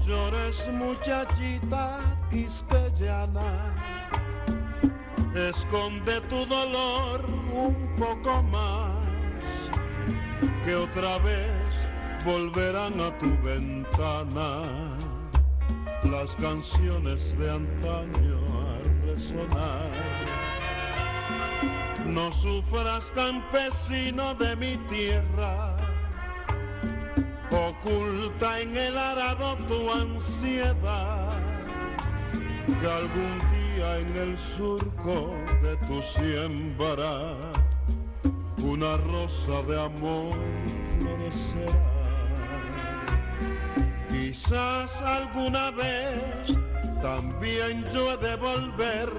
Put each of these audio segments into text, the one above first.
llores, muchachita quisqueyana, esconde tu dolor un poco más, que otra vez volverán a tu ventana las canciones de antaño a resonar. No sufras, campesino de mi tierra, oculta en el arado tu ansiedad, que algún día en el surco de tu siembra una rosa de amor florecerá. Quizás alguna vez también yo he de volver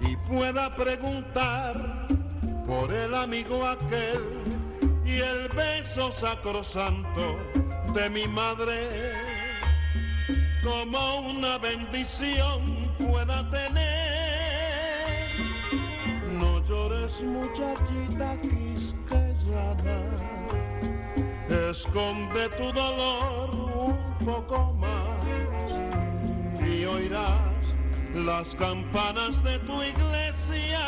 y pueda preguntar por el amigo aquel y el beso sacrosanto de mi madre, como una bendición pueda tener. No llores, muchachita quisqueyana, esconde tu dolor un poco más y oirás las campanas de tu iglesia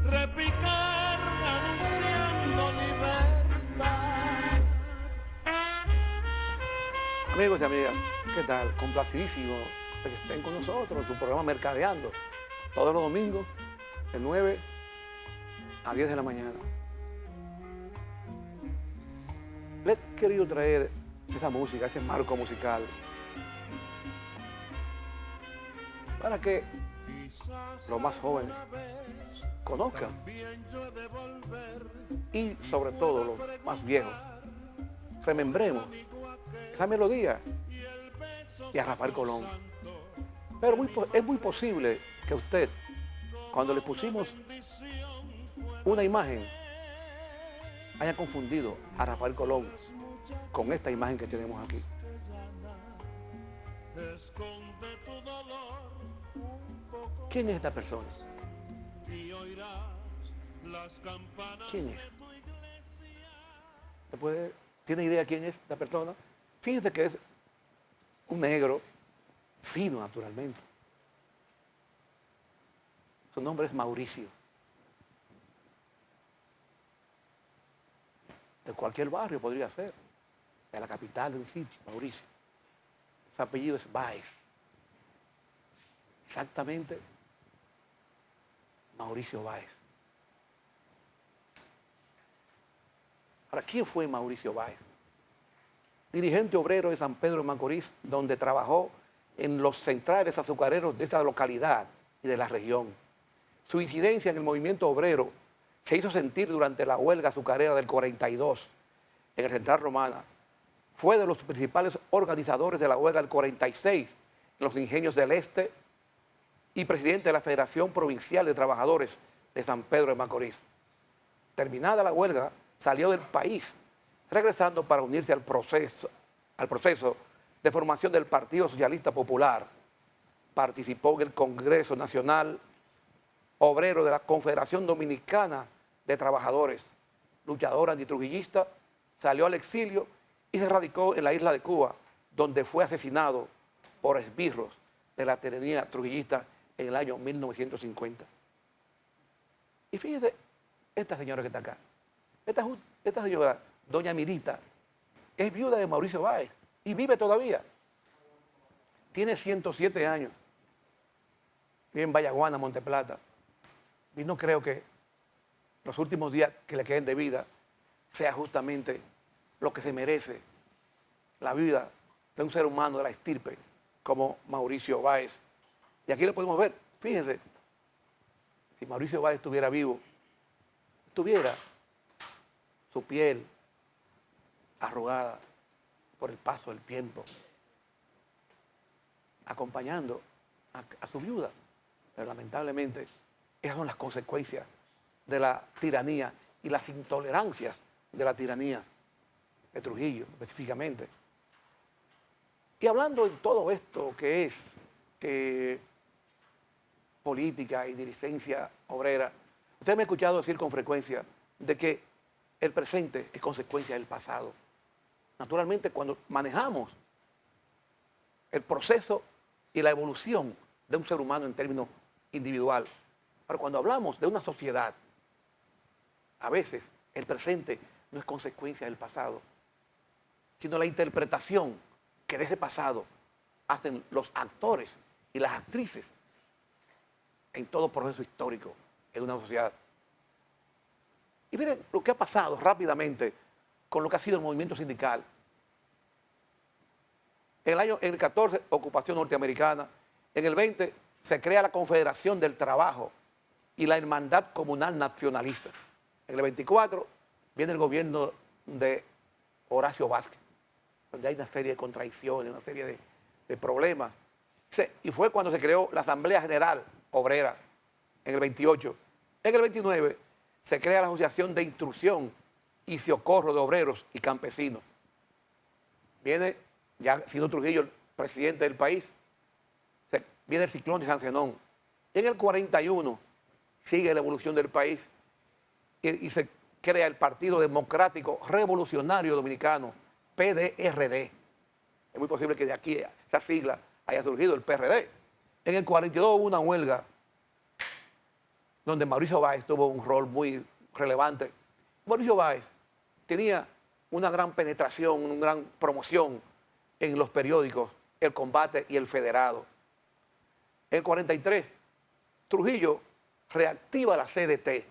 repicar anunciando libertad. Amigos y amigas, ¿qué tal? Complacidísimo de que estén con nosotros en su programa Mercadeando, todos los domingos de 9 a 10 de la mañana. Les he querido traer esa música, ese marco musical, para que los más jóvenes conozcan y sobre todo los más viejos remembremos esa melodía y a Rafael Colón. Pero es muy posible que usted, cuando le pusimos una imagen, haya confundido a Rafael Colón con esta imagen que tenemos aquí. ¿Quién es esta persona? ¿Quién es? ¿Tiene idea quién es esta persona? Fíjense que es un negro fino, naturalmente. Su nombre es Mauricio. De cualquier barrio podría ser, de la capital de un sitio, Mauricio. Su apellido es Báez. Exactamente, Mauricio Báez. Ahora, ¿quién fue Mauricio Báez? Dirigente obrero de San Pedro de Macorís, donde trabajó en los centrales azucareros de esa localidad y de la región. Su incidencia en el movimiento obrero se hizo sentir durante la huelga azucarera del 42 en el Central Romana. Fue de los principales organizadores de la huelga del 46 en los ingenios del Este y presidente de la Federación Provincial de Trabajadores de San Pedro de Macorís. Terminada la huelga, salió del país, regresando para unirse al proceso de formación del Partido Socialista Popular. Participó en el Congreso Nacional Obrero de la Confederación Dominicana de Trabajadores. Luchador antitrujillista, salió al exilio y se radicó en la isla de Cuba, donde fue asesinado por esbirros de la tiranía trujillista en el año 1950. Y fíjense, esta señora que está acá, esta señora, doña Mirita, es viuda de Mauricio Báez y vive todavía. Tiene 107 años. Vive en Vallaguana, Monteplata. Y no creo que los últimos días que le queden de vida sea justamente lo que se merece la vida de un ser humano de la estirpe como Mauricio Báez. Y aquí lo podemos ver. Fíjense, si Mauricio Báez estuviera vivo, tuviera su piel arrugada por el paso del tiempo, acompañando a su viuda. Pero lamentablemente, esas son las consecuencias de la tiranía y las intolerancias de la tiranía de Trujillo, específicamente. Y hablando de todo esto que es política y dirigencia obrera, usted me ha escuchado decir con frecuencia de que el presente es consecuencia del pasado. Naturalmente, cuando manejamos el proceso y la evolución de un ser humano en términos individual. Pero cuando hablamos de una sociedad, a veces el presente no es consecuencia del pasado, sino la interpretación que de ese pasado hacen los actores y las actrices en todo proceso histórico en una sociedad. Y miren lo que ha pasado rápidamente con lo que ha sido el movimiento sindical. En el 14, ocupación norteamericana. En el 20, se crea la Confederación del Trabajo y la Hermandad Comunal Nacionalista. En el 24, viene el gobierno de Horacio Vázquez, donde hay una serie de contradicciones, una serie de problemas. Y fue cuando se creó la Asamblea General Obrera, en el 28. En el 29, se crea la Asociación de Instrucción y Socorro de Obreros y Campesinos. Viene, ya siendo Trujillo el presidente del país, viene el ciclón de San Zenón. Y en el 41 sigue la evolución del país y se crea el Partido Democrático Revolucionario Dominicano, PDRD. Es muy posible que de aquí, esa sigla, haya surgido el PRD. En el 42 hubo una huelga donde Mauricio Báez tuvo un rol muy relevante. Mauricio Báez tenía una gran penetración, una gran promoción en los periódicos, El Combate y El Federado. En el 43, Trujillo reactiva la CDT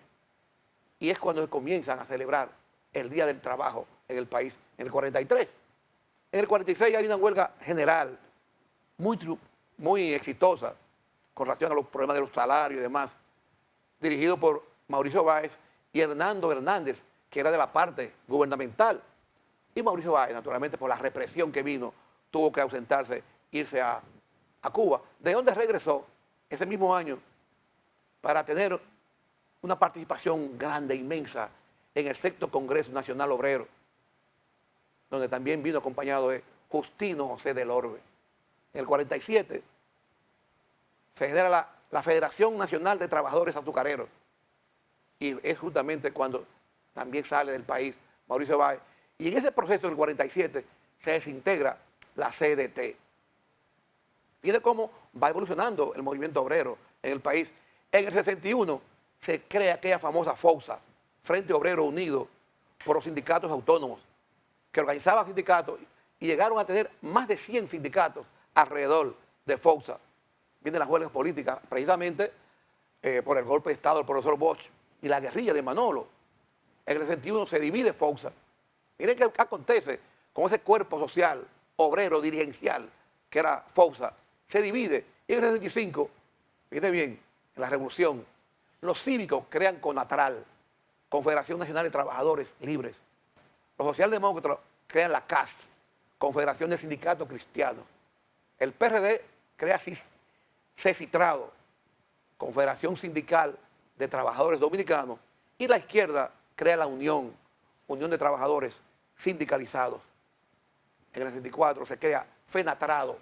y es cuando comienzan a celebrar el Día del Trabajo en el país, en el 43. En el 46 hay una huelga general muy exitosa con relación a los problemas de los salarios y demás, dirigido por Mauricio Báez y Hernando Hernández, que era de la parte gubernamental. Y Mauricio Báez, naturalmente, por la represión que vino, tuvo que ausentarse, irse a Cuba, de donde regresó ese mismo año para tener una participación grande, inmensa, en el sexto Congreso Nacional Obrero, donde también vino acompañado de Justino José del Orbe. En el 47 se genera la Federación Nacional de Trabajadores Azucareros, y es justamente cuando también sale del país Mauricio Báez, y en ese proceso del 47 se desintegra la CDT. Fíjense cómo va evolucionando el movimiento obrero en el país. En el 61 se crea aquella famosa FOUSA, Frente Obrero Unido por los Sindicatos Autónomos, que organizaba sindicatos y llegaron a tener más de 100 sindicatos alrededor de FOUSA. Vienen las huelgas políticas precisamente por el golpe de Estado del profesor Bosch y la guerrilla de Manolo. En el 61 se divide FOUSA. Miren qué acontece con ese cuerpo social, obrero, dirigencial, que era FOUSA. Se divide. Y en el 65, fíjense bien, en la revolución, los cívicos crean CONATRAL, Confederación Nacional de Trabajadores Libres. Los socialdemócratas crean la CAS, Confederación de Sindicatos Cristianos. El PRD crea CECITRADO, Confederación Sindical de Trabajadores Dominicanos, y la izquierda crea la Unión de Trabajadores Sindicalizados. En el 64 se crea FENATRADO,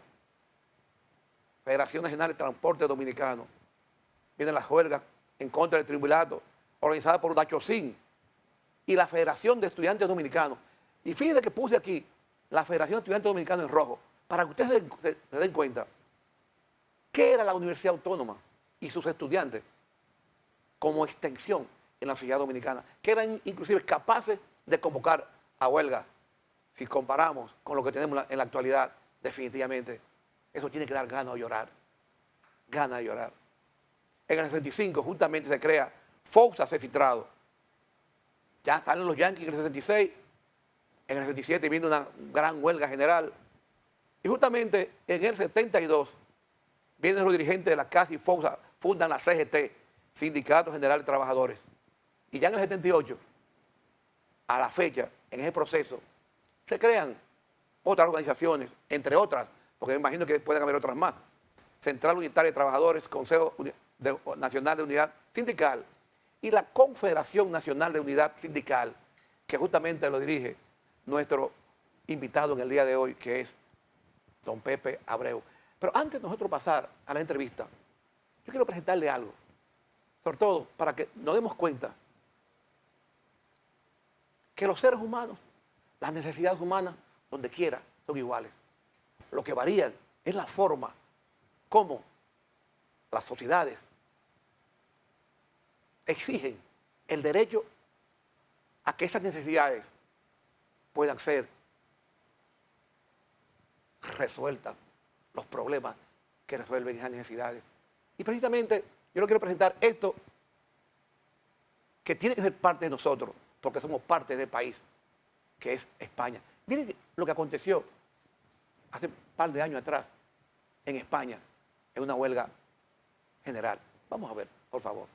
Federación Nacional de Transporte Dominicano. Vienen las huelgas en contra del triunvirato, organizada por Nachosín y la Federación de Estudiantes Dominicanos. Y fíjense que puse aquí la Federación de Estudiantes Dominicanos en rojo, para que ustedes se den cuenta qué era la Universidad Autónoma y sus estudiantes como extensión en la sociedad dominicana, que eran inclusive capaces de convocar a huelga. Si comparamos con lo que tenemos en la actualidad, definitivamente, eso tiene que dar ganas de llorar. Ganas de llorar. En el 65 justamente se crea FOUSA CECITRADO. Ya salen los yanquis en el 66, en el 67 viene una gran huelga general. Y justamente en el 72 vienen los dirigentes de la CAS y FOUSA, fundan la CGT, Sindicato General de Trabajadores. Y ya en el 78, a la fecha, en ese proceso, se crean otras organizaciones, entre otras, porque me imagino que pueden haber otras más. Central Unitaria de Trabajadores, Consejo Nacional de Unidad Sindical y la Confederación Nacional de Unidad Sindical, que justamente lo dirige nuestro invitado en el día de hoy, que es don Pepe Abreu. Pero antes de nosotros pasar a la entrevista, yo quiero presentarle algo, sobre todo para que nos demos cuenta que los seres humanos, las necesidades humanas, donde quiera, son iguales. Lo que varían es la forma como las sociedades exigen el derecho a que esas necesidades puedan ser resueltas, los problemas que resuelven esas necesidades. Y precisamente yo le quiero presentar esto que tiene que ser parte de nosotros, porque somos parte del país, que es España. Miren lo que aconteció hace un par de años atrás en España, en una huelga general. Vamos a ver, por favor.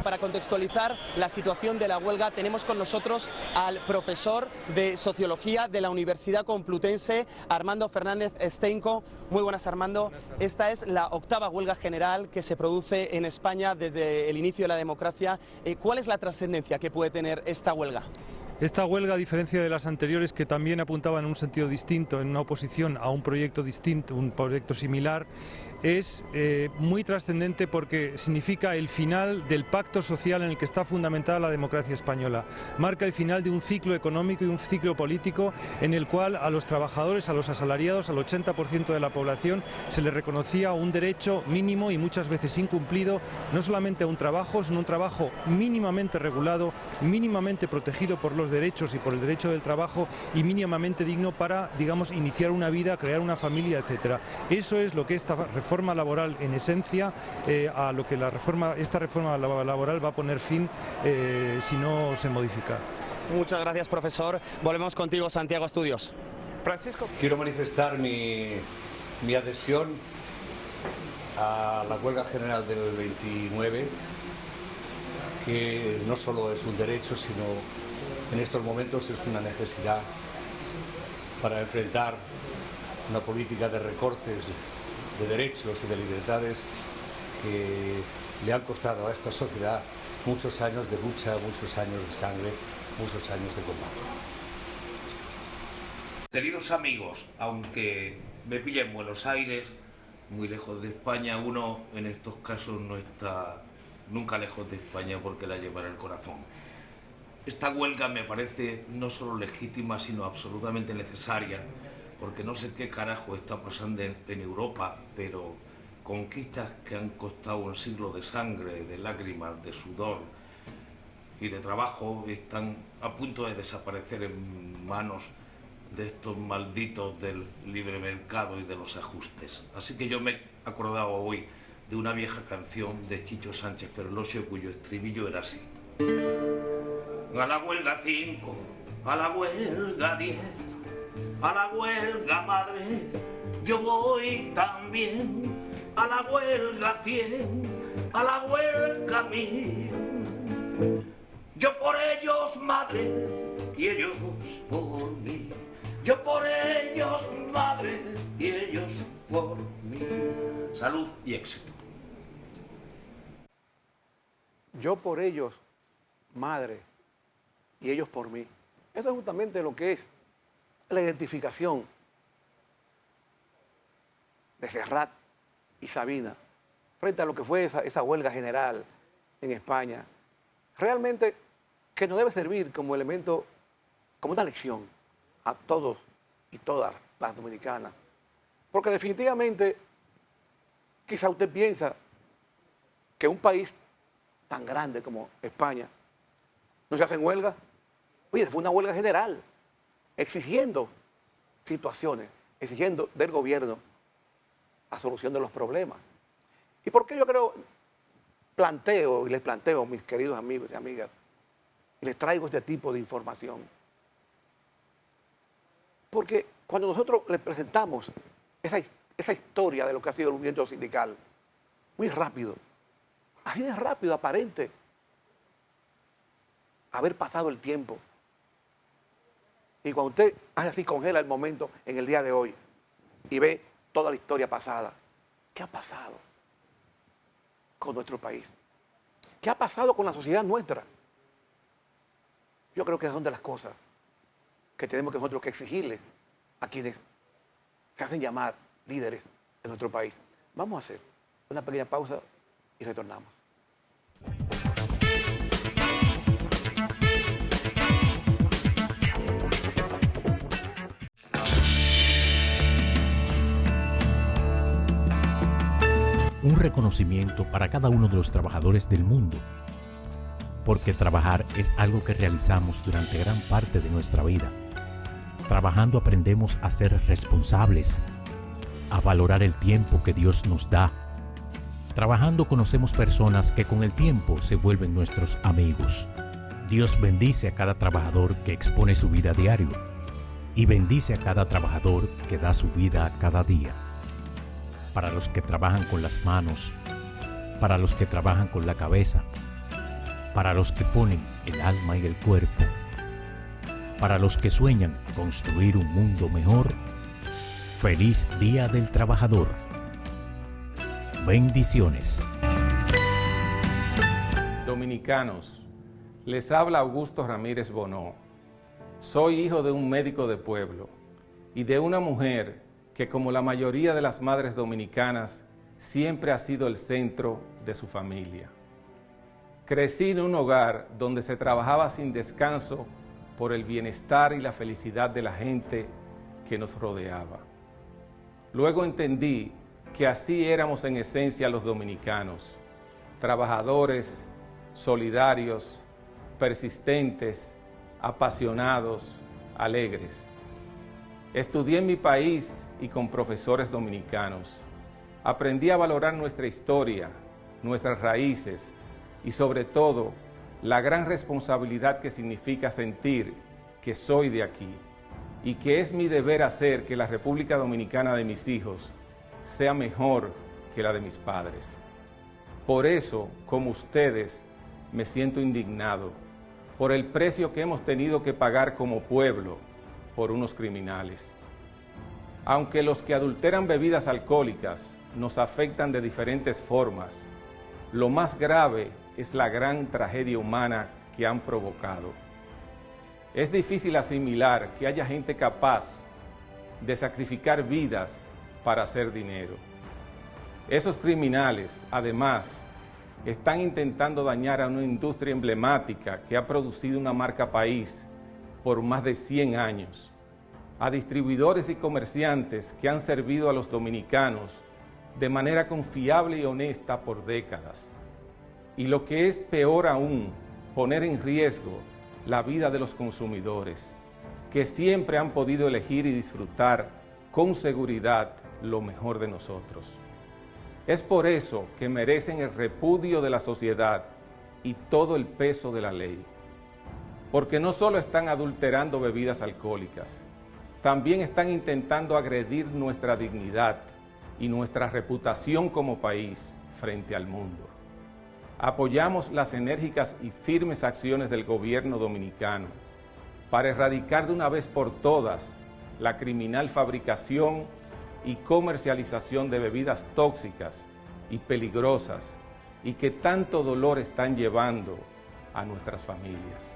Para contextualizar la situación de la huelga tenemos con nosotros al profesor de Sociología de la Universidad Complutense, Armando Fernández Steinco. Muy buenas, Armando. Esta es la 8ª huelga general que se produce en España desde el inicio de la democracia. ¿Cuál es la trascendencia que puede tener esta huelga? Esta huelga, a diferencia de las anteriores, que también apuntaban en un sentido distinto, en una oposición a un proyecto distinto, un proyecto similar, es muy trascendente porque significa el final del pacto social en el que está fundamentada la democracia española. Marca el final de un ciclo económico y un ciclo político en el cual a los trabajadores, a los asalariados, al 80% de la población se les reconocía un derecho mínimo y muchas veces incumplido, no solamente a un trabajo, sino un trabajo mínimamente regulado, mínimamente protegido por los derechos y por el derecho del trabajo y mínimamente digno para, digamos, iniciar una vida, crear una familia, etcétera. Eso es lo que esta reforma laboral, en esencia, a lo que esta reforma laboral va a poner fin si no se modifica. Muchas gracias, profesor. Volvemos contigo, Santiago Estudios. Francisco. Quiero manifestar mi adhesión a la huelga general del 29, que no solo es un derecho, sino en estos momentos es una necesidad para enfrentar una política de recortes de derechos y de libertades que le han costado a esta sociedad muchos años de lucha, muchos años de sangre, muchos años de combate. Queridos amigos, aunque me pilla en Buenos Aires, muy lejos de España, uno en estos casos no está nunca lejos de España porque la lleva en el corazón. Esta huelga me parece no solo legítima, sino absolutamente necesaria, porque no sé qué carajo está pasando en Europa, pero conquistas que han costado un siglo de sangre, de lágrimas, de sudor y de trabajo están a punto de desaparecer en manos de estos malditos del libre mercado y de los ajustes. Así que yo me he acordado hoy de una vieja canción de Chicho Sánchez Ferlosio cuyo estribillo era así. A la huelga 5, a la huelga 10, a la huelga madre, yo voy también, a la huelga 100, a la huelga 1000. Yo por ellos madre y ellos por mí, yo por ellos madre y ellos por mí. Salud y éxito. Yo por ellos, madre, y ellos por mí. Eso es justamente lo que es la identificación de Serrat y Sabina frente a lo que fue esa huelga general en España. Realmente que nos debe servir como elemento, como una lección a todos y todas las dominicanas. Porque definitivamente, quizá usted piensa que un país tan grande como España no se hacen huelgas. Oye, fue una huelga general, exigiendo situaciones, exigiendo del gobierno la solución de los problemas. ¿Y por qué yo creo, les planteo, mis queridos amigos y amigas, y les traigo este tipo de información? Porque cuando nosotros les presentamos esa historia de lo que ha sido el movimiento sindical, muy rápido, así de rápido, aparente, haber pasado el tiempo. Y cuando usted hace así, congela el momento en el día de hoy y ve toda la historia pasada, ¿qué ha pasado con nuestro país? ¿Qué ha pasado con la sociedad nuestra? Yo creo que son de las cosas que tenemos nosotros que exigirles a quienes se hacen llamar líderes de nuestro país. Vamos a hacer una pequeña pausa y retornamos. Un reconocimiento para cada uno de los trabajadores del mundo, porque trabajar es algo que realizamos durante gran parte de nuestra vida. Trabajando aprendemos a ser responsables, a valorar el tiempo que Dios nos da. Trabajando conocemos personas que con el tiempo se vuelven nuestros amigos. Dios bendice a cada trabajador que expone su vida a diario y bendice a cada trabajador que da su vida cada día. Para los que trabajan con las manos, para los que trabajan con la cabeza, para los que ponen el alma y el cuerpo, para los que sueñan construir un mundo mejor. Feliz Día del Trabajador. Bendiciones. Dominicanos, les habla Augusto Ramírez Bonó. Soy hijo de un médico de pueblo y de una mujer que, como la mayoría de las madres dominicanas, siempre ha sido el centro de su familia. Crecí en un hogar donde se trabajaba sin descanso por el bienestar y la felicidad de la gente que nos rodeaba. Luego entendí que así éramos en esencia los dominicanos, trabajadores, solidarios, persistentes, apasionados, alegres. Estudié en mi país y con profesores dominicanos. Aprendí a valorar nuestra historia, nuestras raíces y sobre todo la gran responsabilidad que significa sentir que soy de aquí y que es mi deber hacer que la República Dominicana de mis hijos sea mejor que la de mis padres. Por eso, como ustedes, me siento indignado por el precio que hemos tenido que pagar como pueblo por unos criminales. Aunque los que adulteran bebidas alcohólicas nos afectan de diferentes formas, lo más grave es la gran tragedia humana que han provocado. Es difícil asimilar que haya gente capaz de sacrificar vidas para hacer dinero. Esos criminales, además, están intentando dañar a una industria emblemática que ha producido una marca país por más de 100 años, a distribuidores y comerciantes que han servido a los dominicanos de manera confiable y honesta por décadas. Y lo que es peor aún, poner en riesgo la vida de los consumidores, que siempre han podido elegir y disfrutar con seguridad lo mejor de nosotros. Es por eso que merecen el repudio de la sociedad y todo el peso de la ley. Porque no solo están adulterando bebidas alcohólicas, también están intentando agredir nuestra dignidad y nuestra reputación como país frente al mundo. Apoyamos las enérgicas y firmes acciones del gobierno dominicano para erradicar de una vez por todas la criminal fabricación y comercialización de bebidas tóxicas y peligrosas y que tanto dolor están llevando a nuestras familias.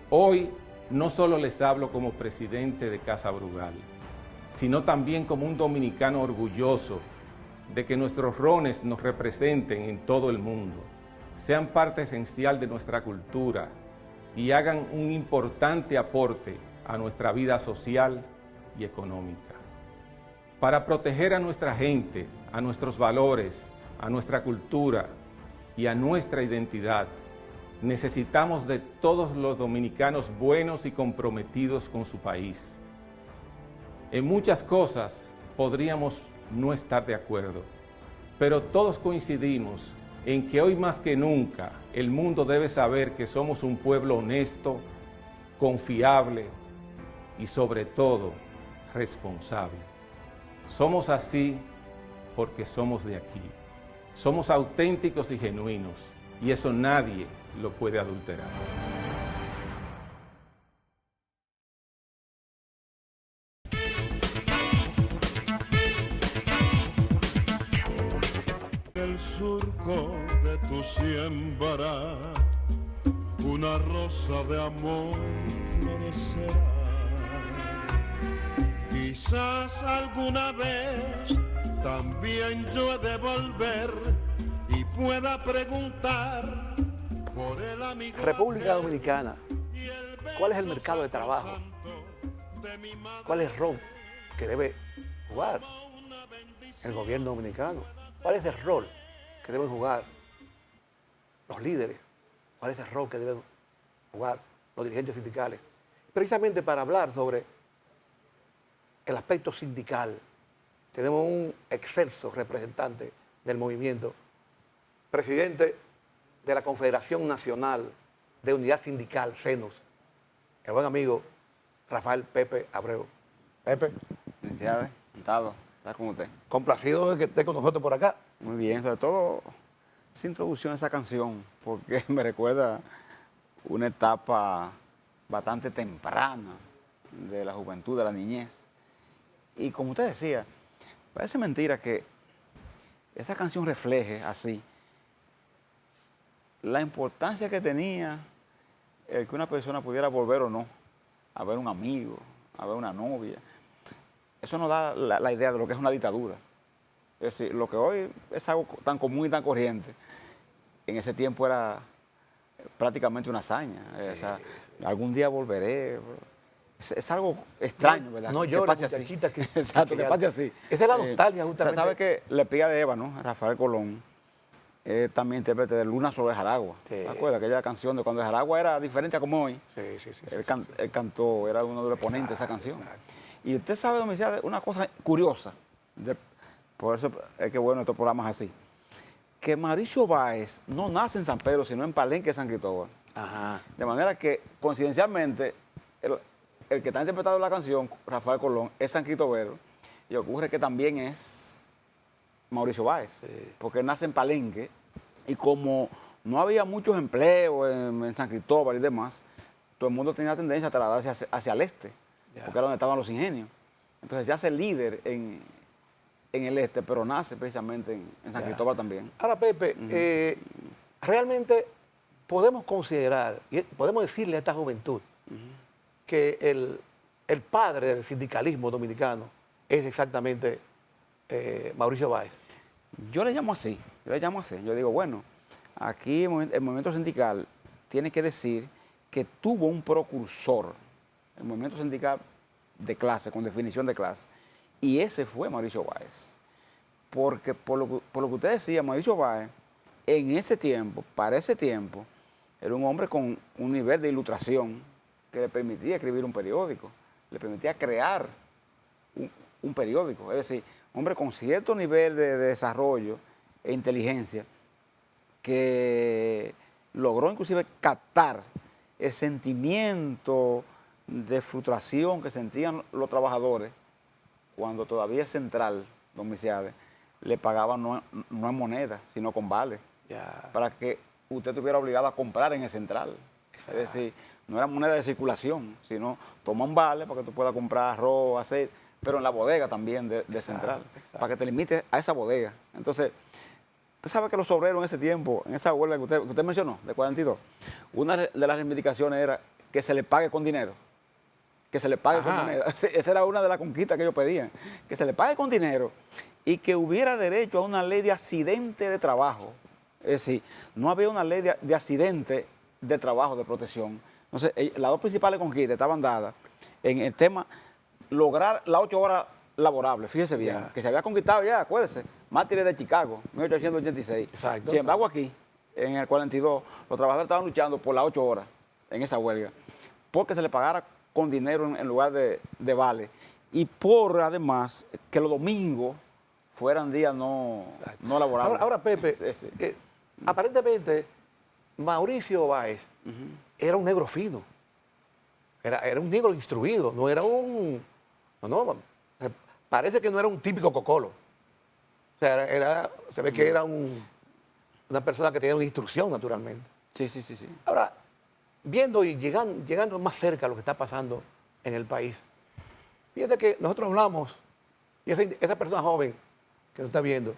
Hoy no solo les hablo como presidente de Casa Brugal, sino también como un dominicano orgulloso de que nuestros rones nos representen en todo el mundo, sean parte esencial de nuestra cultura y hagan un importante aporte a nuestra vida social y económica. Para proteger a nuestra gente, a nuestros valores, a nuestra cultura y a nuestra identidad, necesitamos de todos los dominicanos buenos y comprometidos con su país. En muchas cosas podríamos no estar de acuerdo, pero todos coincidimos en que hoy más que nunca el mundo debe saber que somos un pueblo honesto, confiable y sobre todo responsable. Somos así porque somos de aquí. Somos auténticos y genuinos y eso nadie lo puede adulterar. El surco de tu siembra, una rosa de amor florecerá. Quizás alguna vez también yo he de volver y pueda preguntar por el amigo. República Dominicana, ¿cuál es el mercado de trabajo? ¿Cuál es el rol que debe jugar el gobierno dominicano? ¿Cuál es el rol que deben jugar los líderes? ¿Cuál es el rol que deben jugar los dirigentes sindicales? Precisamente para hablar sobre el aspecto sindical, tenemos un excelso representante del movimiento, presidente de la Confederación Nacional de Unidad Sindical, CENUS, el buen amigo Rafael Pepe Abreu. Pepe. Felicidades, encantado de estar con usted. Complacido de que esté con nosotros por acá. Muy bien, sobre todo esa introducción a esa canción, porque me recuerda una etapa bastante temprana de la juventud, de la niñez. Y como usted decía, parece mentira que esa canción refleje así la importancia que tenía el que una persona pudiera volver o no a ver un amigo, a ver una novia. Eso nos da la idea de lo que es una dictadura. Es decir, lo que hoy es algo tan común y tan corriente, en ese tiempo era prácticamente una hazaña. Sí. O sea, algún día volveré. Es algo extraño, ¿verdad? No llores, muchachita. Exacto, que pase así. Es de la nostalgia, justamente. ¿Sabe que La Espiga de Eva, ¿no? Rafael Colón, también intérprete de Luna sobre Jaragua. Sí. ¿Te acuerdas? Aquella canción de cuando Jaragua era diferente a como hoy. Sí. Él cantó, era uno de los ponentes de esa canción. Exacto. Y usted sabe, don Messiah, una cosa curiosa, por eso es que bueno estos programas así, que Mauricio Báez no nace en San Pedro, sino en Palenque, San Cristóbal. Ajá. De manera que, coincidencialmente, el que está interpretando la canción, Rafael Colón, es San Cristóbal, y ocurre que también es Mauricio Báez, porque él nace en Palenque, y como no había muchos empleos en San Cristóbal y demás, todo el mundo tenía tendencia a trasladarse hacia el este, porque era donde estaban los ingenios. Entonces se hace líder en el este, pero nace precisamente en San Cristóbal también. Ahora, Pepe, realmente podemos considerar, y podemos decirle a esta juventud, que el padre del sindicalismo dominicano es exactamente Mauricio Báez. Yo le llamo así. Yo digo, bueno, aquí el movimiento sindical tiene que decir que tuvo un precursor, el movimiento sindical de clase, con definición de clase, y ese fue Mauricio Báez. Porque por lo que usted decía, Mauricio Báez, en ese tiempo, para ese tiempo, era un hombre con un nivel de ilustración que le permitía escribir un periódico, le permitía crear un periódico. Es decir, un hombre con cierto nivel de desarrollo e inteligencia que logró inclusive captar el sentimiento de frustración que sentían los trabajadores cuando todavía Central, don Messiah, le pagaban no en moneda, sino con vales, para que usted estuviera obligado a comprar en el Central. Exacto. Es decir, no era moneda de circulación, sino toma un vale para que tú puedas comprar arroz, aceite, pero en la bodega también de Central, para que te limites a esa bodega. Entonces, usted sabe que los obreros en ese tiempo, en esa huelga que usted mencionó, de 42, una de las reivindicaciones era que se le pague con dinero. Que se le pague con dinero. Esa era una de las conquistas que ellos pedían. Que se le pague con dinero y que hubiera derecho a una ley de accidente de trabajo. Es decir, no había una ley de accidente de trabajo, de protección. Entonces, las dos principales conquistas estaban dadas en el tema lograr las 8 horas laborables. Fíjese bien, que se había conquistado ya, acuérdese, mártires de Chicago, 1886. Exacto. Sin embargo, aquí, en el 42, los trabajadores estaban luchando por las 8 horas en esa huelga, porque se le pagara con dinero en lugar de vale, y por, además, que los domingos fueran días no laborables. Ahora Pepe, aparentemente, Mauricio Báez era un negro fino, era un negro instruido, no era parece que no era un típico cocolo. O sea, se ve que era una persona que tenía una instrucción, naturalmente. Sí. Ahora, viendo y llegando más cerca a lo que está pasando en el país, fíjate que nosotros hablamos, y esa persona joven que nos está viendo,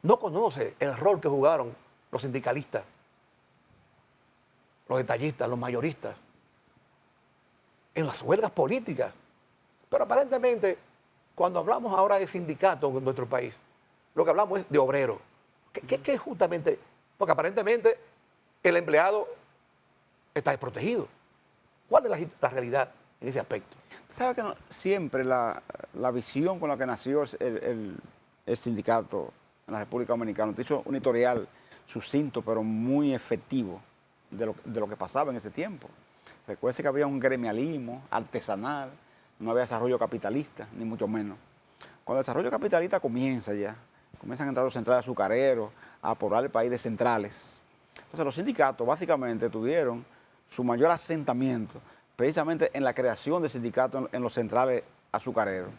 no conoce el rol que jugaron los sindicalistas, los detallistas, los mayoristas, en las huelgas políticas. Pero aparentemente, cuando hablamos ahora de sindicatos en nuestro país, lo que hablamos es de obrero. ¿Qué es justamente? Porque aparentemente el empleado está desprotegido. ¿Cuál es la realidad en ese aspecto? ¿Sabe que siempre la visión con la que nació el sindicato en la República Dominicana hizo un editorial sucinto pero muy efectivo de lo que pasaba en ese tiempo? Recuerde que había un gremialismo artesanal, no había desarrollo capitalista, ni mucho menos. Cuando el desarrollo capitalista comienzan a entrar los centrales azucareros, a poblar el país de centrales. Entonces los sindicatos básicamente tuvieron su mayor asentamiento precisamente en la creación de sindicatos en los centrales azucareros.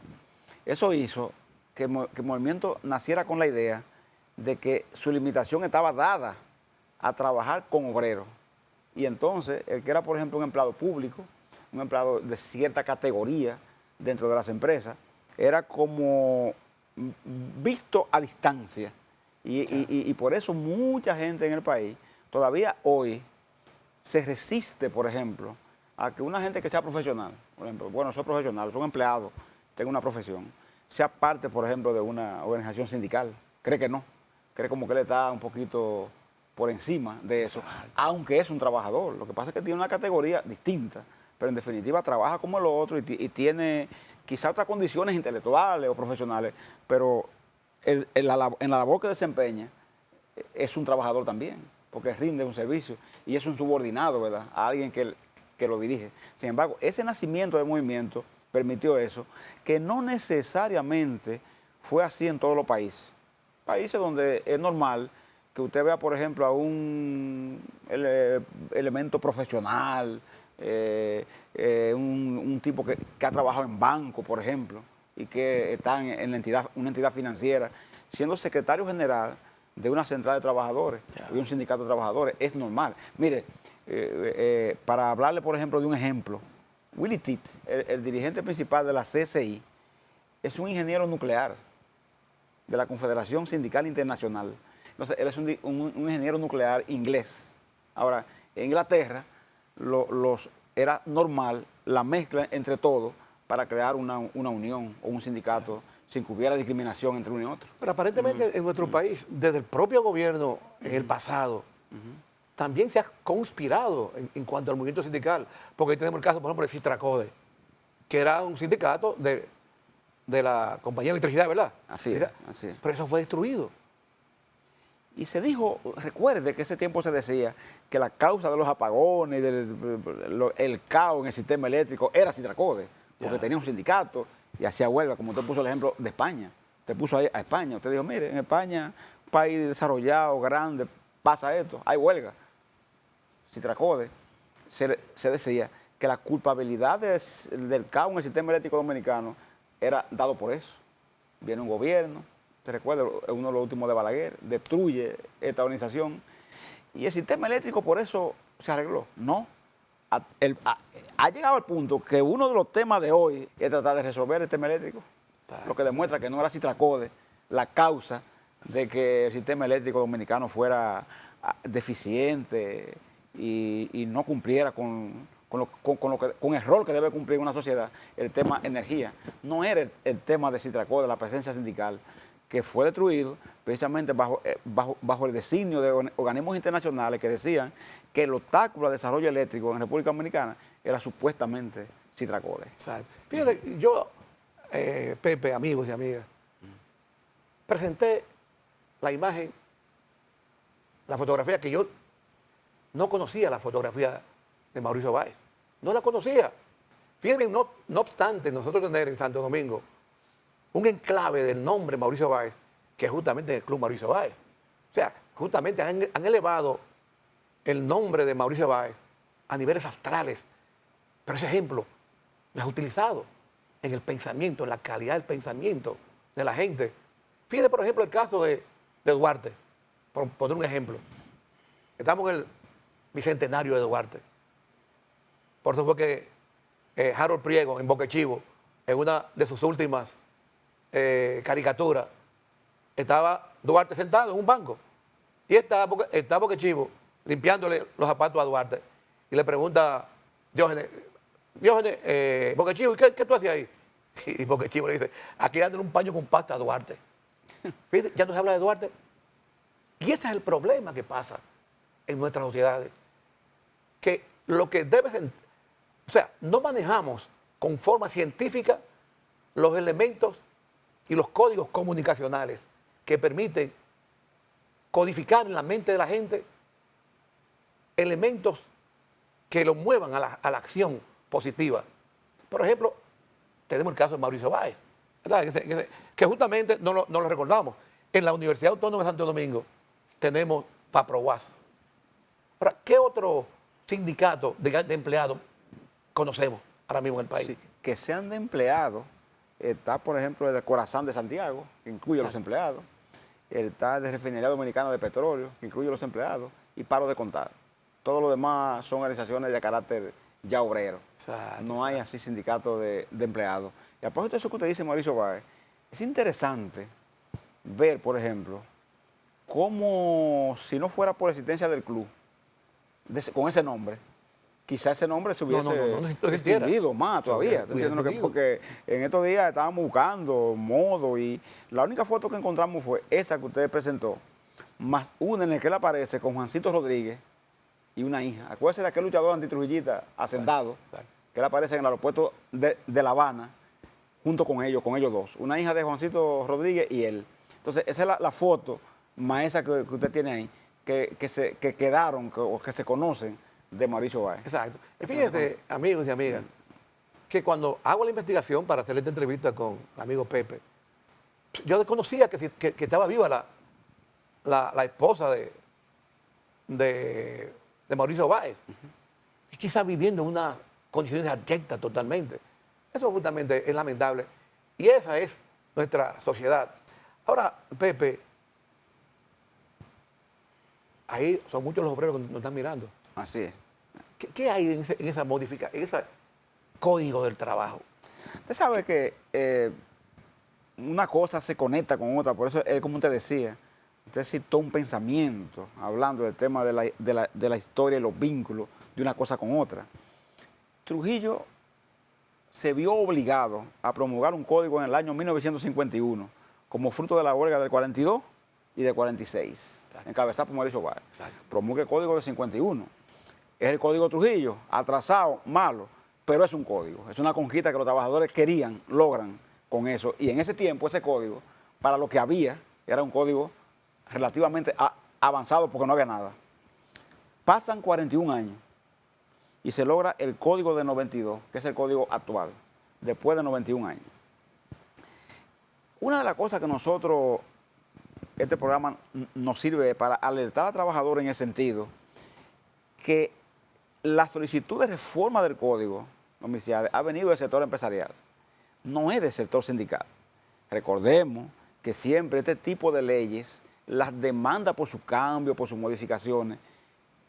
Eso hizo que el movimiento naciera con la idea de que su limitación estaba dada a trabajar con obreros. Y entonces, el que era, por ejemplo, un empleado público, un empleado de cierta categoría dentro de las empresas, era como visto a distancia. Y por eso mucha gente en el país todavía hoy se resiste, por ejemplo, a que una gente que sea profesional, por ejemplo, bueno, soy profesional, soy un empleado, tengo una profesión, sea parte, por ejemplo, de una organización sindical. Cree que no, cree como que él está un poquito por encima de eso, aunque es un trabajador. Lo que pasa es que tiene una categoría distinta, pero en definitiva trabaja como el otro y tiene quizá otras condiciones intelectuales o profesionales, pero en la labor que desempeña es un trabajador también, porque rinde un servicio y es un subordinado, ¿verdad?, a alguien que lo dirige. Sin embargo, ese nacimiento del movimiento permitió eso, que no necesariamente fue así en todos los países. Países donde es normal que usted vea, por ejemplo, a un elemento profesional, un tipo que ha trabajado en banco, por ejemplo, y que está en una entidad financiera, siendo secretario general de una central de trabajadores, de un sindicato de trabajadores. Es normal. Mire, para hablarle, por ejemplo, de un ejemplo, Willy Titt, el dirigente principal de la CSI, es un ingeniero nuclear de la Confederación Sindical Internacional. Entonces, él es un ingeniero nuclear inglés. Ahora, en Inglaterra era normal la mezcla entre todos para crear una unión o un sindicato sin que hubiera discriminación entre uno y otro. Pero aparentemente en nuestro país, desde el propio gobierno en el pasado, también se ha conspirado en cuanto al movimiento sindical. Porque ahí tenemos el caso, por ejemplo, de Citracode, que era un sindicato de la compañía de electricidad, ¿verdad? Así es. Pero eso fue destruido. Y se dijo, recuerde que ese tiempo se decía que la causa de los apagones, el caos en el sistema eléctrico era Citracode, porque tenía un sindicato y hacía huelga, como usted puso el ejemplo de España. Usted puso ahí a España, usted dijo, mire, en España, un país desarrollado, grande, pasa esto, hay huelga. Citracode, se decía que la culpabilidad del caos en el sistema eléctrico dominicano era dado por eso. Viene un gobierno, te recuerdo, uno de los últimos de Balaguer, destruye esta organización y el sistema eléctrico por eso se arregló. No, ha llegado al punto que uno de los temas de hoy es tratar de resolver el tema eléctrico, lo que demuestra que no era Citracode la causa de que el sistema eléctrico dominicano fuera deficiente y no cumpliera con con el rol que debe cumplir una sociedad, el tema energía. No era el tema de Citracode, la presencia sindical, que fue destruido precisamente bajo el designio de organismos internacionales que decían que el obstáculo al desarrollo eléctrico en República Dominicana era supuestamente Citracode. Exacto. Fíjate, yo, Pepe, amigos y amigas, presenté la imagen, la fotografía que yo no conocía, la fotografía de Mauricio Báez. No la conocía. Fíjense, no obstante nosotros tener en Santo Domingo un enclave del nombre Mauricio Báez, que es justamente el Club Mauricio Báez. O sea, justamente han elevado el nombre de Mauricio Báez a niveles astrales. Pero ese ejemplo no es utilizado en el pensamiento, en la calidad del pensamiento de la gente. Fíjate, por ejemplo, el caso de Duarte, por poner un ejemplo. Estamos en el bicentenario de Duarte. Por eso fue que Harold Priego, en Boca Chivo, en una de sus últimas caricaturas, estaba Duarte sentado en un banco. Y está Boca Chivo limpiándole los zapatos a Duarte. Y le pregunta Diógenes, Boca Chivo, ¿qué tú hacías ahí? Y Boca Chivo le dice, aquí dándole un paño con pasta a Duarte. Fíjate, ya no se habla de Duarte. Y ese es el problema que pasa en nuestras sociedades. Que lo que debe ser, o sea, no manejamos con forma científica los elementos y los códigos comunicacionales que permiten codificar en la mente de la gente elementos que lo muevan a la acción positiva. Por ejemplo, tenemos el caso de Mauricio Báez, ¿verdad? Que justamente no lo recordamos. En la Universidad Autónoma de Santo Domingo tenemos FAPROWAS. Ahora, ¿qué otro sindicato de empleados conocemos ahora mismo en el país? Sí, que sean de empleados, está por ejemplo el Corazán de Santiago, que incluye a los empleados, está de Refinería Dominicana de Petróleo, que incluye a los empleados, y Paro de Contar. Todo lo demás son organizaciones de carácter ya obrero. No hay así sindicatos de empleados. Y a propósito de eso que usted dice, Mauricio Báez, es interesante ver, por ejemplo, cómo si no fuera por la existencia del club, con ese nombre, quizás ese nombre se hubiese extinguido más todavía. Porque en estos días estábamos buscando modo y la única foto que encontramos fue esa que usted presentó, más una en la que él aparece con Juancito Rodríguez y una hija. Acuérdese de aquel luchador antitrujillista hacendado, que él aparece en el aeropuerto de La Habana, junto con ellos dos. Una hija de Juancito Rodríguez y él. Entonces, esa es la foto más esa que usted tiene ahí, que quedaron o que se conocen de Mauricio Báez. Exacto. Fíjense, amigos y amigas, que cuando hago la investigación para hacer esta entrevista con el amigo Pepe, yo desconocía que estaba viva la esposa de Mauricio Báez. Y quizás viviendo en una condición abyecta totalmente. Eso justamente es lamentable. Y esa es nuestra sociedad. Ahora, Pepe, ahí son muchos los obreros que nos están mirando. Así es. ¿Qué hay en esa modificación, en ese código del trabajo? Usted sabe que una cosa se conecta con otra, por eso es como usted decía, usted citó un pensamiento hablando del tema de la historia y los vínculos de una cosa con otra. Trujillo se vio obligado a promulgar un código en el año 1951 como fruto de la huelga del 42 y del 46, encabezado por Mauricio Báez. Promulga el código del 51. Es el código Trujillo, atrasado, malo, pero es un código. Es una conquista que los trabajadores logran con eso. Y en ese tiempo, ese código, para lo que había, era un código relativamente avanzado porque no había nada. Pasan 41 años y se logra el código de 92, que es el código actual, después de 91 años. Una de las cosas que nosotros, este programa nos sirve para alertar al trabajador en el sentido que la solicitud de reforma del código ha venido del sector empresarial, no es del sector sindical. Recordemos que siempre este tipo de leyes, las demandas por su cambio, por sus modificaciones,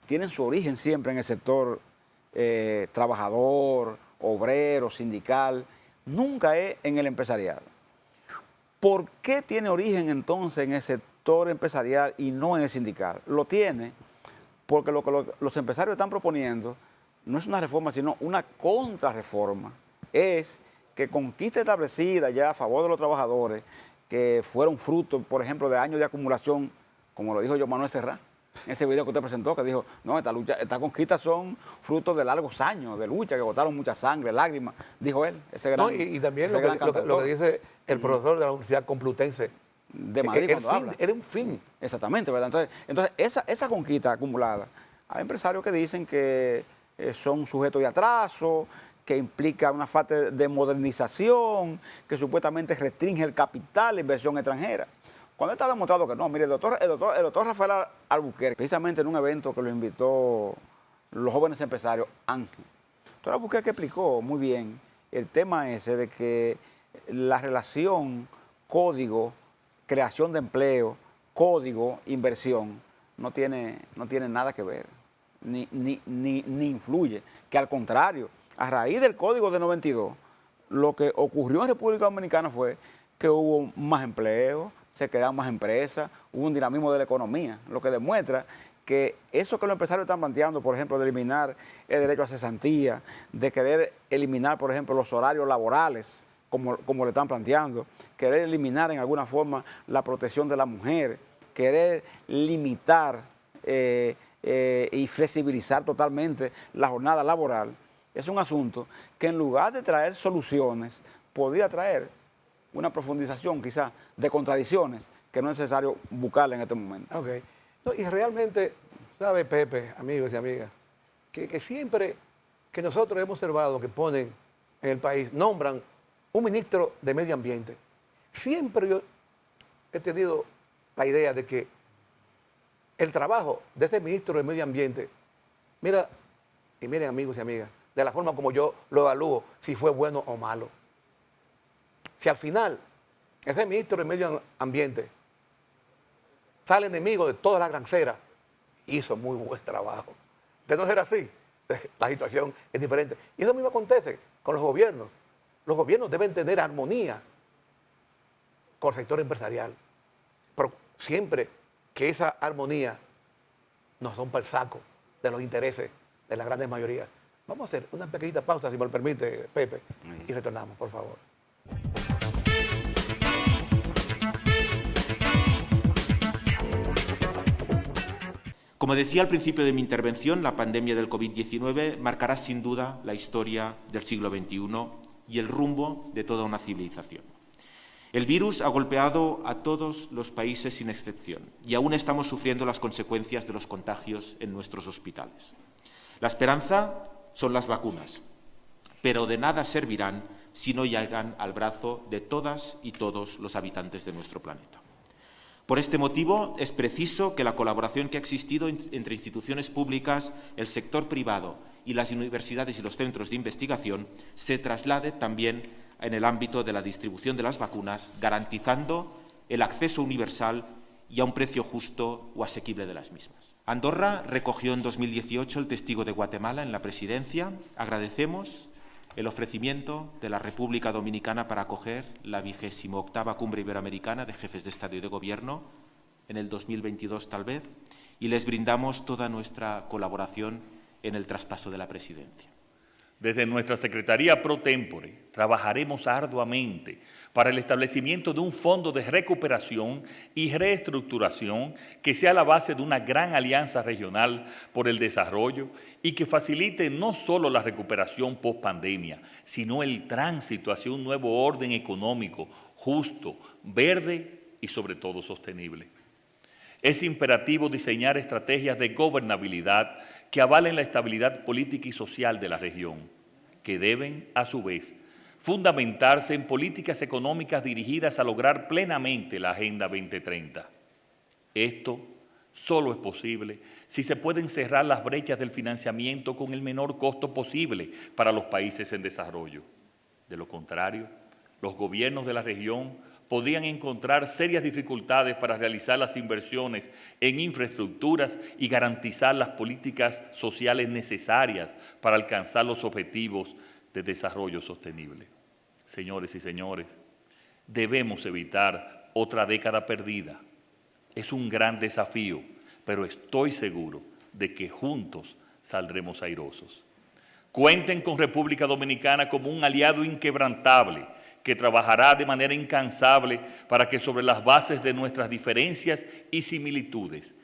tienen su origen siempre en el sector trabajador, obrero, sindical, nunca es en el empresarial. ¿Por qué tiene origen entonces en el sector empresarial y no en el sindical? Lo tiene porque lo que los empresarios están proponiendo no es una reforma, sino una contrarreforma. Es que conquista establecida ya a favor de los trabajadores, que fueron fruto, por ejemplo, de años de acumulación, como lo dijo yo Manuel Serrat, en ese video que usted presentó, que dijo, no, estas conquistas son frutos de largos años de lucha, que botaron mucha sangre, lágrimas, dijo él. Ese gran, y también lo que dice el profesor de la Universidad Complutense de Madrid cuando habla. Era un fin. Exactamente, ¿verdad? Entonces esa conquista acumulada, hay empresarios que dicen que son sujetos de atraso, que implica una falta de modernización, que supuestamente restringe el capital, la inversión extranjera. Cuando está demostrado que no, mire, el doctor Rafael Albuquerque, precisamente en un evento que lo invitó los jóvenes empresarios, Ángel, el doctor Albuquerque explicó muy bien el tema ese de que la relación código, creación de empleo, código, inversión, no tiene nada que ver, ni influye, que al contrario, a raíz del Código de 92, lo que ocurrió en República Dominicana fue que hubo más empleo, se crearon más empresas, hubo un dinamismo de la economía, lo que demuestra que eso que los empresarios están planteando, por ejemplo, de eliminar el derecho a cesantía, de querer eliminar, por ejemplo, los horarios laborales, como le están planteando, querer eliminar en alguna forma la protección de la mujer, querer limitar y flexibilizar totalmente la jornada laboral, es un asunto que en lugar de traer soluciones, podría traer una profundización quizás de contradicciones que no es necesario buscarla en este momento. Okay. No, y realmente, ¿sabe, Pepe, amigos y amigas? Que siempre que nosotros hemos observado que ponen en el país, nombran un ministro de Medio Ambiente, siempre yo he tenido la idea de que el trabajo de ese ministro de Medio Ambiente, miren amigos y amigas, de la forma como yo lo evalúo, si fue bueno o malo. Si al final ese ministro de Medio Ambiente sale enemigo de toda la granjera, hizo muy buen trabajo. De no ser así, la situación es diferente. Y eso mismo acontece con los gobiernos. Los gobiernos deben tener armonía con el sector empresarial, pero siempre que esa armonía no son para el saco de los intereses de las grandes mayorías. Vamos a hacer una pequeñita pausa, si me lo permite, Pepe, y retornamos, por favor. Como decía al principio de mi intervención, la pandemia del COVID-19 marcará sin duda la historia del siglo XXI y el rumbo de toda una civilización. El virus ha golpeado a todos los países sin excepción y aún estamos sufriendo las consecuencias de los contagios en nuestros hospitales. La esperanza son las vacunas, pero de nada servirán si no llegan al brazo de todas y todos los habitantes de nuestro planeta. Por este motivo, es preciso que la colaboración que ha existido entre instituciones públicas, el sector privado y las universidades y los centros de investigación se traslade también en el ámbito de la distribución de las vacunas, garantizando el acceso universal y a un precio justo o asequible de las mismas. Andorra recogió en 2018 el testigo de Guatemala en la presidencia. Agradecemos el ofrecimiento de la República Dominicana para acoger la 28ª Cumbre Iberoamericana de Jefes de Estado y de Gobierno, en el 2022 tal vez, y les brindamos toda nuestra colaboración en el traspaso de la presidencia. Desde nuestra Secretaría Pro Tempore trabajaremos arduamente para el establecimiento de un fondo de recuperación y reestructuración que sea la base de una gran alianza regional por el desarrollo y que facilite no solo la recuperación post-pandemia, sino el tránsito hacia un nuevo orden económico justo, verde y sobre todo sostenible. Es imperativo diseñar estrategias de gobernabilidad que avalen la estabilidad política y social de la región, que deben, a su vez, fundamentarse en políticas económicas dirigidas a lograr plenamente la Agenda 2030. Esto solo es posible si se pueden cerrar las brechas del financiamiento con el menor costo posible para los países en desarrollo. De lo contrario, los gobiernos de la región podrían encontrar serias dificultades para realizar las inversiones en infraestructuras y garantizar las políticas sociales necesarias para alcanzar los objetivos de desarrollo sostenible. Señores y señores, debemos evitar otra década perdida. Es un gran desafío, pero estoy seguro de que juntos saldremos airosos. Cuenten con República Dominicana como un aliado inquebrantable que trabajará de manera incansable para que sobre las bases de nuestras diferencias y similitudes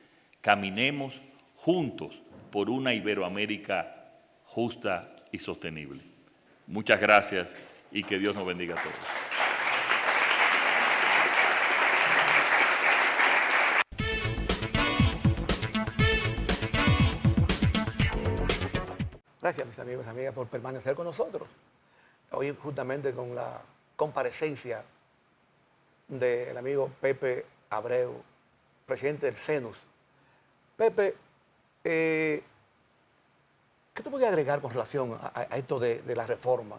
caminemos juntos por una Iberoamérica justa y sostenible. Muchas gracias y que Dios nos bendiga a todos. Gracias, mis amigos y amigas, por permanecer con nosotros. Hoy justamente con la comparecencia del amigo Pepe Abreu, presidente del CENUS. Pepe, ¿qué tú podías agregar con relación a esto de la reforma?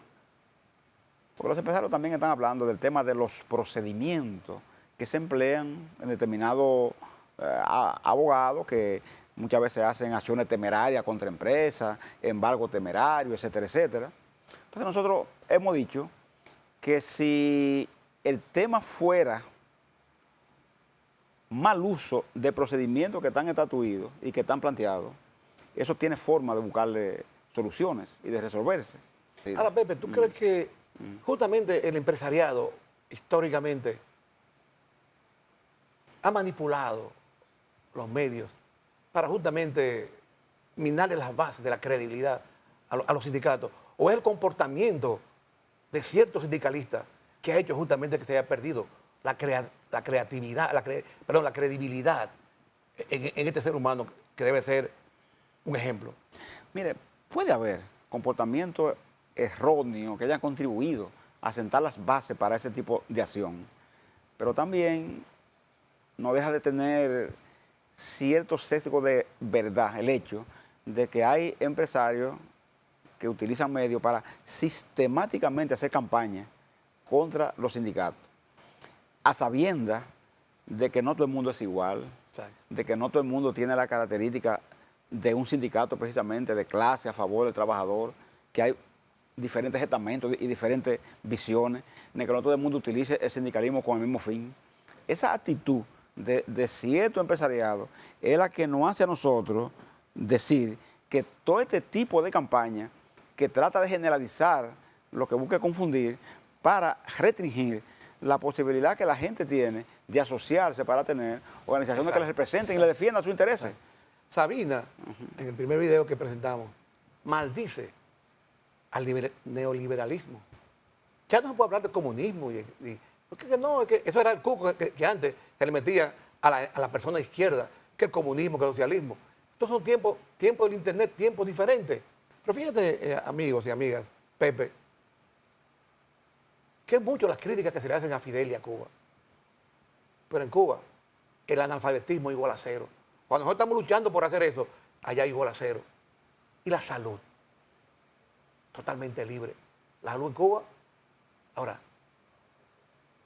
Porque los empresarios también están hablando del tema de los procedimientos que se emplean en determinados abogados que muchas veces hacen acciones temerarias contra empresas, embargo temerario, etcétera, etcétera. Entonces nosotros hemos dicho que si el tema fuera mal uso de procedimientos que están estatuidos y que están planteados, eso tiene forma de buscarle soluciones y de resolverse. Ahora, Pepe, ¿tú crees que justamente el empresariado históricamente ha manipulado los medios para justamente minarle las bases de la credibilidad a los sindicatos? ¿O es el comportamiento de ciertos sindicalistas que ha hecho justamente que se haya perdido la credibilidad en este ser humano que debe ser un ejemplo? Mire, puede haber comportamientos erróneos que hayan contribuido a sentar las bases para ese tipo de acción, pero también no deja de tener cierto sesgo de verdad el hecho de que hay empresarios que utilizan medios para sistemáticamente hacer campaña contra los sindicatos, a sabiendas de que no todo el mundo es igual, de que no todo el mundo tiene la característica de un sindicato precisamente de clase a favor del trabajador, que hay diferentes estamentos y diferentes visiones, de que no todo el mundo utilice el sindicalismo con el mismo fin. Esa actitud de cierto empresariado es la que nos hace a nosotros decir que todo este tipo de campaña que trata de generalizar lo que busca confundir para restringir la posibilidad que la gente tiene de asociarse para tener organizaciones que les representen y les defiendan sus intereses. Sabina, en el primer video que presentamos, maldice al neoliberalismo. Ya no se puede hablar de comunismo. Porque no, es que eso era el cuco que antes se le metía a la persona izquierda, que el comunismo, que el socialismo. Estos son tiempos del Internet, tiempos diferentes. Pero fíjate, amigos y amigas, Pepe, que es mucho las críticas que se le hacen a Fidel y a Cuba. Pero en Cuba, el analfabetismo es igual a cero. Cuando nosotros estamos luchando por hacer eso, allá es igual a cero. Y la salud, totalmente libre. La salud en Cuba. Ahora,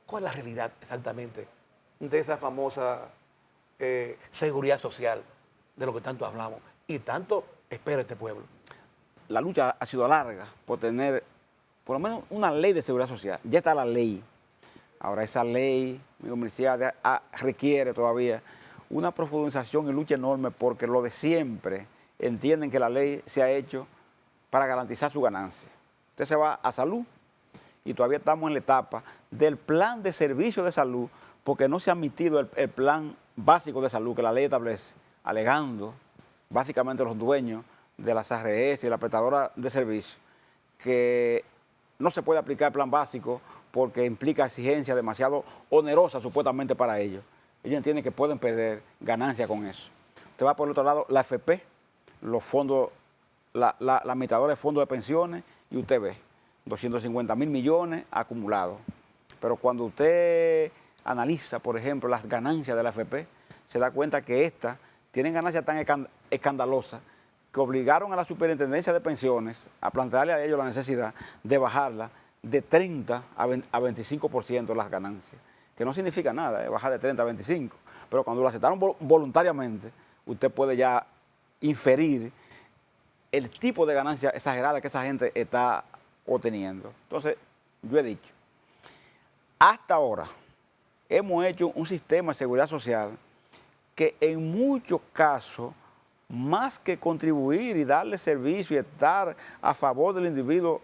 ¿cuál es la realidad exactamente de esa famosa seguridad social de lo que tanto hablamos y tanto espera este pueblo? La lucha ha sido larga por tener por lo menos una ley de seguridad social. Ya está la ley. Ahora esa ley, mi universidad requiere todavía una profundización y lucha enorme porque lo de siempre entienden que la ley se ha hecho para garantizar su ganancia. Usted se va a salud y todavía estamos en la etapa del plan de servicio de salud porque no se ha admitido el plan básico de salud que la ley establece, alegando básicamente los dueños de las ARS y la prestadora de servicios que no se puede aplicar el plan básico porque implica exigencias demasiado onerosas supuestamente para ellos. Ellos entienden que pueden perder ganancia con eso. Usted va por el otro lado, la AFP, los fondos, la administradora de fondos de pensiones, y usted ve 250.000 millones acumulados. Pero cuando usted analiza, por ejemplo, las ganancias de la AFP, se da cuenta que estas tienen ganancias tan escandalosas que obligaron a la Superintendencia de Pensiones a plantearle a ellos la necesidad de bajarla de 30 a 25% las ganancias, que no significa nada, bajar de 30 a 25, pero cuando lo aceptaron voluntariamente, usted puede ya inferir el tipo de ganancia exagerada que esa gente está obteniendo. Entonces, yo he dicho, hasta ahora hemos hecho un sistema de seguridad social que en muchos casos más que contribuir y darle servicio y estar a favor del individuo,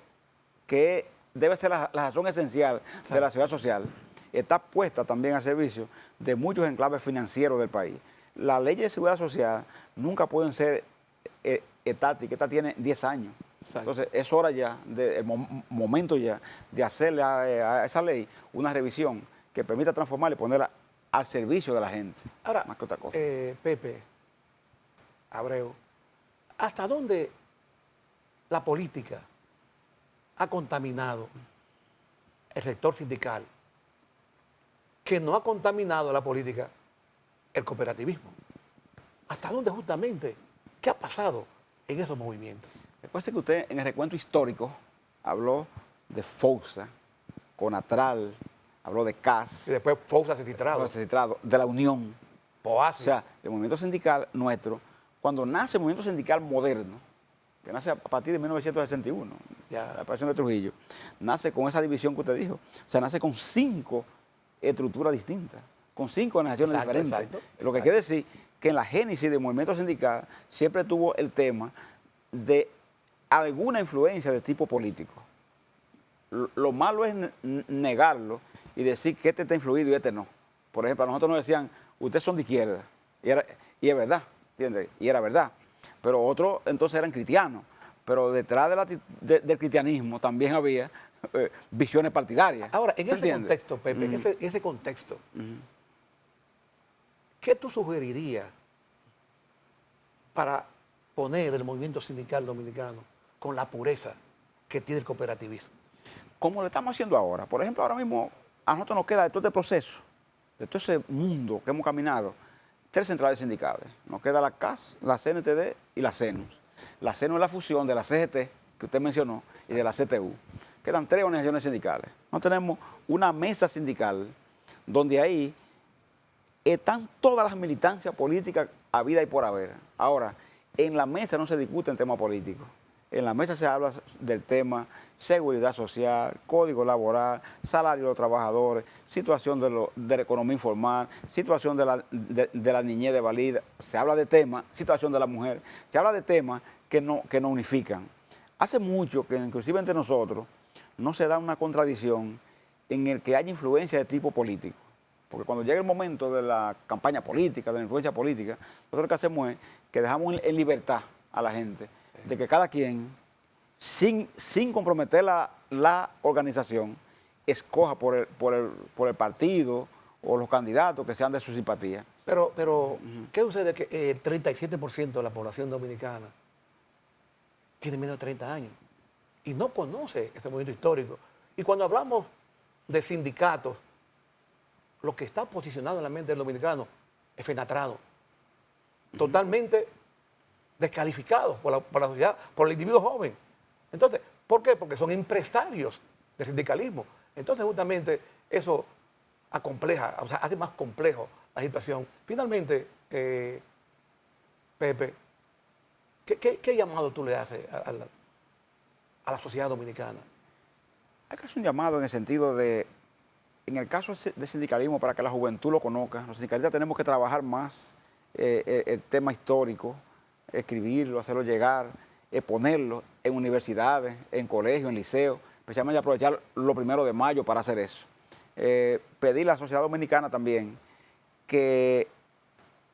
que debe ser la razón esencial de la seguridad social, está puesta también al servicio de muchos enclaves financieros del país. Las leyes de seguridad social nunca pueden ser estáticas, esta tiene 10 años. Exacto. Entonces es hora ya, el momento ya, de hacerle a esa ley una revisión que permita transformarla y ponerla al servicio de la gente. Ahora, más que otra cosa. Pepe, Abreu, ¿hasta dónde la política ha contaminado el sector sindical, que no ha contaminado la política el cooperativismo? ¿Hasta dónde justamente? ¿Qué ha pasado en esos movimientos? Recuerde que usted en el recuento histórico habló de FOUSA, CONATRAL, habló de CAS. Y después FOUSA Cetitrado. De la Unión. POASI. O sea, el movimiento sindical nuestro, cuando nace el movimiento sindical moderno, que nace a partir de 1961, la aparición de Trujillo, nace con esa división que usted dijo. O sea, nace con 5 estructuras distintas, con 5 organizaciones diferentes. Lo que quiere decir que en la génesis del movimiento sindical siempre tuvo el tema de alguna influencia de tipo político. Lo malo es negarlo y decir que este está influido y este no. Por ejemplo, a nosotros nos decían, ustedes son de izquierda, y es verdad, ¿entiendes? Y era verdad. Pero otros entonces eran cristianos. Pero detrás del cristianismo también había visiones partidarias. Ahora, en ese contexto, Pepe, en ese contexto, ¿qué tú sugerirías para poner el movimiento sindical dominicano con la pureza que tiene el cooperativismo? Como lo estamos haciendo ahora. Por ejemplo, ahora mismo a nosotros nos queda de todo este proceso, de todo ese mundo que hemos caminado, 3 centrales sindicales. Nos queda la CAS, la CNTD y la CENUS. La CENUS es la fusión de la CGT, que usted mencionó, y de la CTU. Quedan 3 organizaciones sindicales. Nosotros tenemos una mesa sindical donde ahí están todas las militancias políticas habidas y por haber. Ahora, en la mesa no se discuten temas políticos. En la mesa se habla del tema seguridad social, código laboral, salario de los trabajadores, situación de la economía informal, situación de la niñez desvalida. Se habla de temas, situación de la mujer. Se habla de temas que nos unifican. Hace mucho que inclusive entre nosotros no se da una contradicción en el que haya influencia de tipo político. Porque cuando llega el momento de la campaña política, de la influencia política, nosotros lo que hacemos es que dejamos en libertad a la gente de que cada quien, sin comprometer la organización, escoja por el partido o los candidatos que sean de su simpatía. Pero ¿qué sucede? Que el 37% de la población dominicana tiene menos de 30 años y no conoce ese movimiento histórico. Y cuando hablamos de sindicatos, lo que está posicionado en la mente del dominicano es fenatrado, totalmente descalificado por la sociedad, por el individuo joven. Entonces, ¿por qué? Porque son empresarios del sindicalismo. Entonces, justamente, eso acompleja, o sea, hace más complejo la situación. Finalmente, Pepe, ¿qué llamado tú le haces a la sociedad dominicana? Hay que hacer un llamado en el sentido de, en el caso de sindicalismo, para que la juventud lo conozca, los sindicalistas tenemos que trabajar más el tema histórico, escribirlo, hacerlo llegar, exponerlo en universidades, en colegios, en liceos, especialmente aprovechar los 1 de mayo para hacer eso. Pedir a la sociedad dominicana también que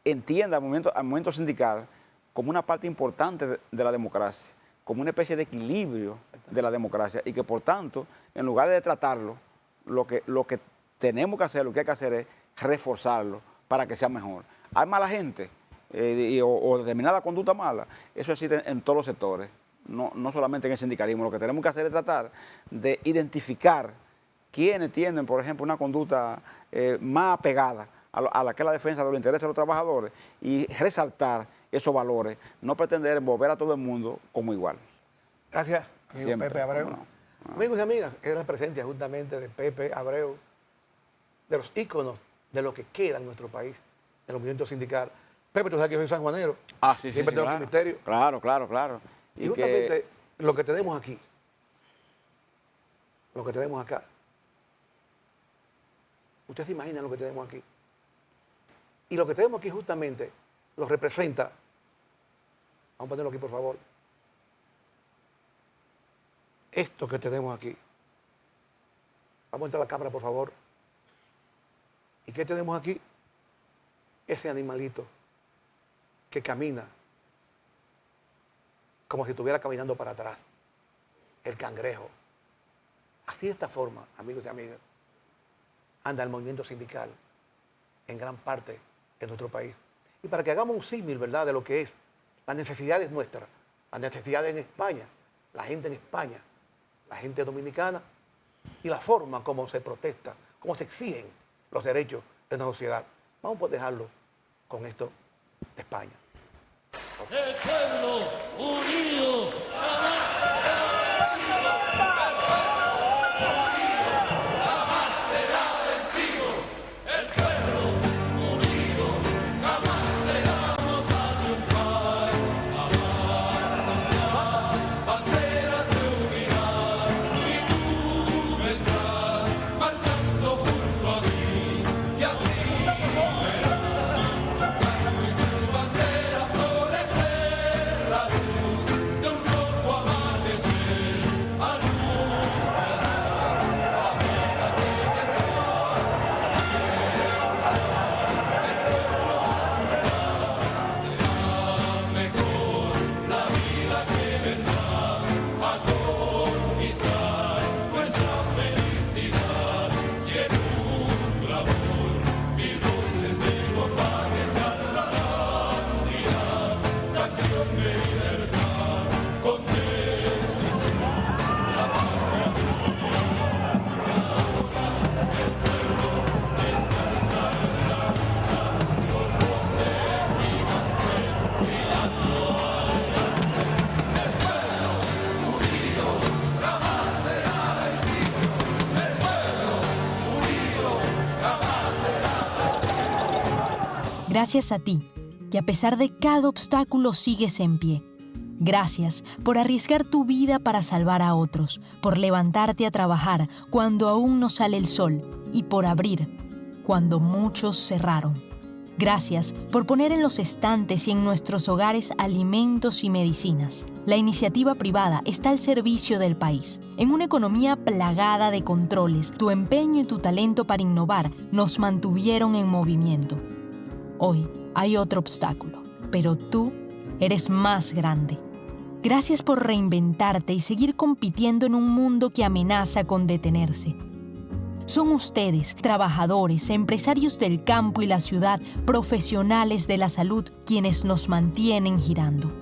entienda al movimiento sindical como una parte importante de la democracia, como una especie de equilibrio de la democracia, y que por tanto, en lugar de tratarlo, lo que tenemos que hacer, lo que hay que hacer es reforzarlo para que sea mejor. Hay mala gente o determinada conducta mala, eso existe en todos los sectores, no solamente en el sindicalismo. Lo que tenemos que hacer es tratar de identificar quienes tienen, por ejemplo, una conducta más apegada a la que es la defensa de los intereses de los trabajadores, y resaltar esos valores, no pretender envolver a todo el mundo como igual. Gracias, amigo Siempre. Pepe Abreu. Amigos y amigas, es la presencia justamente de Pepe Abreu, de los íconos de lo que queda en nuestro país, de los movimientos sindicales. Pepe, tú sabes que yo soy sanjuanero. Sí, siempre tengo claro. ministerio. Claro. Y justamente lo que tenemos aquí, lo que tenemos acá, ustedes se imaginan lo que tenemos aquí. Y lo que tenemos aquí justamente lo representa Vamos a ponerlo aquí, por favor. Esto que tenemos aquí. Vamos a entrar a la cámara, por favor. ¿Y qué tenemos aquí? Ese animalito que camina como si estuviera caminando para atrás. El cangrejo. Así de esta forma, amigos y amigas, anda el movimiento sindical en gran parte de nuestro país. Y para que hagamos un símil, ¿verdad?, de lo que es las necesidades nuestras, las necesidades en España, la gente en España, la gente dominicana y la forma como se protesta, cómo se exigen los derechos de la sociedad. Vamos a dejarlo con esto de España. El pueblo unido jamás será vencido. El pueblo unido jamás seremos a triunfar. Jamás saldrán banderas de unidad y tú vendrás marchando junto a mí y así verás tu canto y tu bandera florecer, la luz de un rojo amanecer anunciará la vida que vendrá. Será mejor la vida que vendrá a conquistar nuestra felicidad y en un clamor mil voces de combate se alzarán, dirán canción de libertad con decisión. La patria venció y ahora el pueblo descansa en la lucha con voz de gigante gritando adelante. El pueblo unido jamás será vencido. El pueblo unido jamás será vencido. Gracias a ti, que a pesar de cada obstáculo sigues en pie. Gracias por arriesgar tu vida para salvar a otros, por levantarte a trabajar cuando aún no sale el sol y por abrir cuando muchos cerraron. Gracias por poner en los estantes y en nuestros hogares alimentos y medicinas. La iniciativa privada está al servicio del país. En una economía plagada de controles, tu empeño y tu talento para innovar nos mantuvieron en movimiento. Hoy hay otro obstáculo, pero tú eres más grande. Gracias por reinventarte y seguir compitiendo en un mundo que amenaza con detenerse. Son ustedes, trabajadores, empresarios del campo y la ciudad, profesionales de la salud, quienes nos mantienen girando.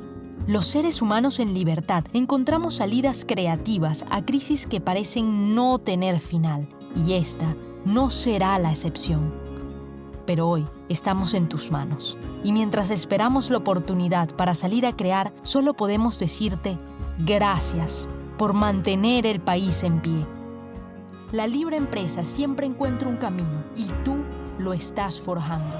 Los seres humanos en libertad encontramos salidas creativas a crisis que parecen no tener final, y esta no será la excepción. Pero hoy estamos en tus manos, y mientras esperamos la oportunidad para salir a crear, solo podemos decirte gracias por mantener el país en pie. La libre empresa siempre encuentra un camino y tú lo estás forjando.